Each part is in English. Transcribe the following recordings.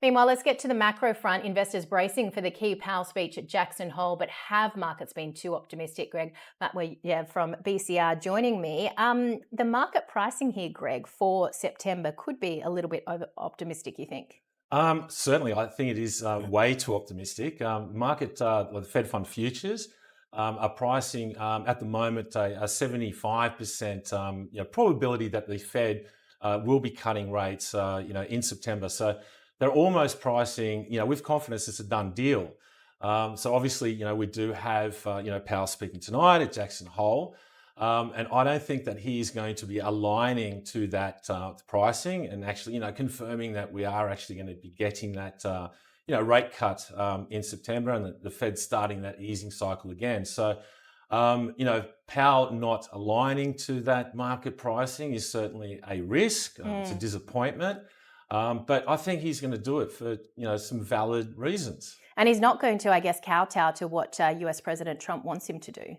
Meanwhile, let's get to the macro front. Investors bracing for the key Powell speech at Jackson Hole, but have markets been too optimistic, Greg? Matt, from BCR joining me. The market pricing here, Greg, for September could be a little bit over optimistic, you think? Certainly, I think it is way too optimistic. The Fed Fund futures are pricing at the moment a 75% probability that the Fed will be cutting rates, in September. So they're almost pricing, with confidence it's a done deal. So obviously, we do have, Powell speaking tonight at Jackson Hole. And I don't think that he is going to be aligning to that pricing and actually, confirming that we are actually going to be getting that, rate cut in September, and the Fed's starting that easing cycle again. So, Powell not aligning to that market pricing is certainly a risk. It's a disappointment. But I think he's going to do it for, some valid reasons. And he's not going to, I guess, kowtow to what US President Trump wants him to do.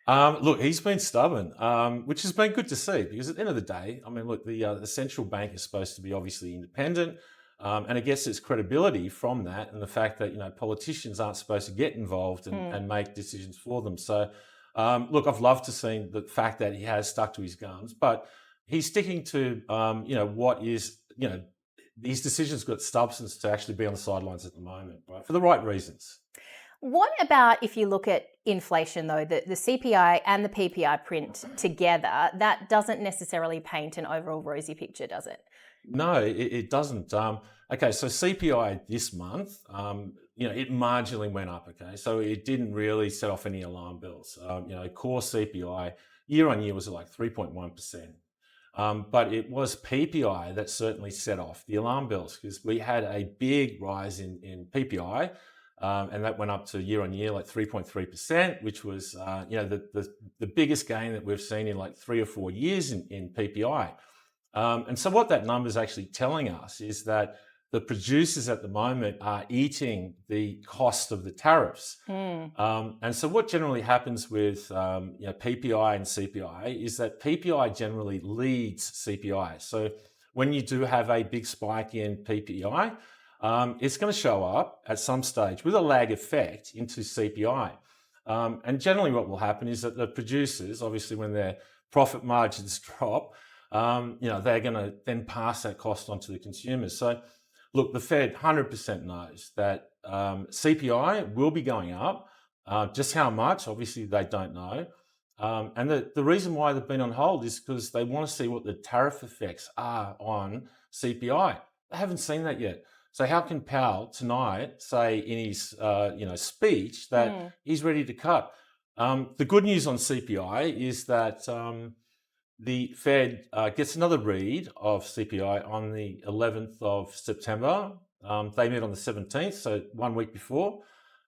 Look, he's been stubborn, which has been good to see, because at the end of the day, the central bank is supposed to be obviously independent, and it gets its credibility from that and the fact that, politicians aren't supposed to get involved and make decisions for them. So, look, I've loved to see the fact that he has stuck to his guns, but he's sticking to, what is, these decisions got substance to actually be on the sidelines at the moment, right, for the right reasons. What about if you look at inflation, though, the CPI and the PPI print together, that doesn't necessarily paint an overall rosy picture, does it? No, it doesn't. Okay, so CPI this month, it marginally went up, okay? So it didn't really set off any alarm bells. Core CPI year on year was at like 3.1%. But it was PPI that certainly set off the alarm bells, because we had a big rise in PPI. And that went up to year on year like 3.3%, which was the biggest gain that we've seen in like 3 or 4 years in PPI. And so what that number is actually telling us is that the producers at the moment are eating the cost of the tariffs. And so what generally happens with PPI and CPI is that PPI generally leads CPI. So when you do have a big spike in PPI, it's going to show up at some stage with a lag effect into CPI. And generally what will happen is that the producers, obviously when their profit margins drop, they're going to then pass that cost on to the consumers. So look, the Fed 100% knows that CPI will be going up. Just how much, obviously they don't know. And the reason why they've been on hold is because they want to see what the tariff effects are on CPI. They haven't seen that yet. So how can Powell tonight say in his speech that he's ready to cut? The good news on CPI is that the Fed gets another read of CPI on the 11th of September. They met on the 17th, so 1 week before.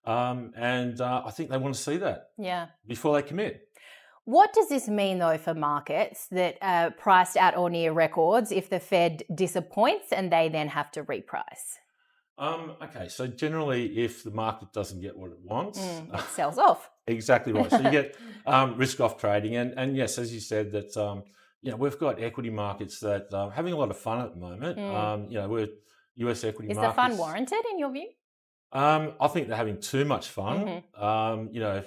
And I think they want to see that before they commit. What does this mean, though, for markets that are priced at or near records if the Fed disappoints and they then have to reprice? Okay, so generally, if the market doesn't get what it wants, it sells off. Exactly right. So you get risk-off trading, and yes, as you said, that we've got equity markets that are having a lot of fun at the moment. We're US equity markets. Is the fun warranted in your view? I think they're having too much fun.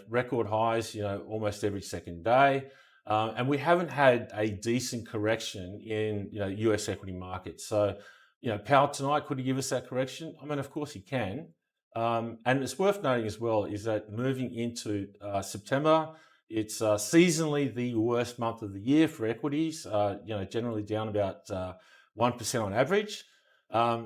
Record highs, almost every second day. And we haven't had a decent correction in, US equity markets. So, Powell tonight, could he give us that correction? I mean, of course he can. And it's worth noting as well is that moving into September, it's seasonally the worst month of the year for equities, generally down about 1% on average.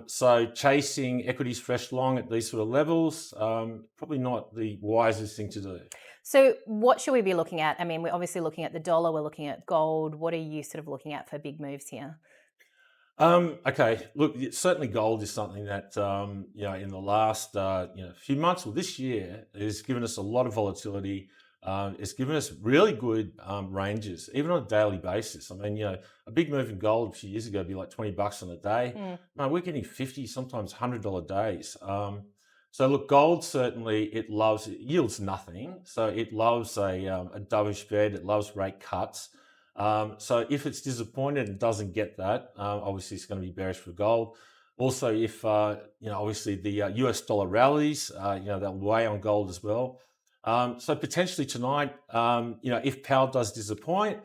So chasing equities fresh long at these sort of levels, probably not the wisest thing to do. So what should we be looking at? I mean, we're obviously looking at the dollar, we're looking at gold. What are you sort of looking at for big moves here? Okay, look, certainly gold is something that, in the last, few months or this year has given us a lot of volatility. It's given us really good ranges, even on a daily basis. I mean, a big move in gold a few years ago would be like $20 on a day. No, we're getting 50, sometimes $100 days. So look, gold certainly, it yields nothing. So it loves a dovish bed, it loves rate cuts. So if it's disappointed and doesn't get that, obviously it's going to be bearish for gold. Also, if obviously the US dollar rallies, they'll weigh on gold as well. So potentially tonight, if Powell does disappoint,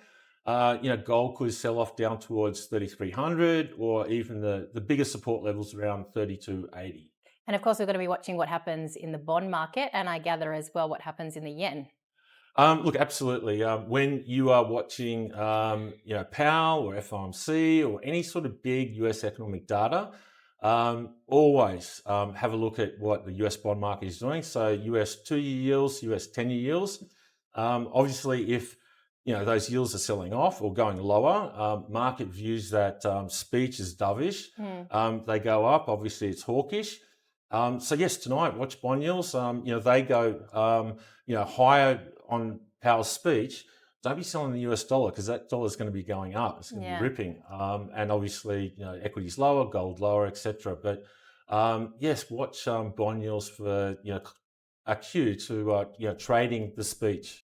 gold could sell off down towards 3,300, or even the bigger support levels around 3,280. And of course, we're going to be watching what happens in the bond market, and I gather as well what happens in the yen. Look, absolutely. When you are watching, Powell or FOMC or any sort of big US economic data, always have a look at what the US bond market is doing. So US 2-year yields, US 10-year yields. Obviously, if those yields are selling off or going lower, market views that speech is dovish. They go up. Obviously, it's hawkish. So yes, tonight watch bond yields. They go higher on Powell's speech. Don't be selling the US dollar, because that dollar is going to be going up. It's going to be ripping. And obviously, equities lower, gold lower, etc. But yes, watch bond yields for a cue to trading the speech.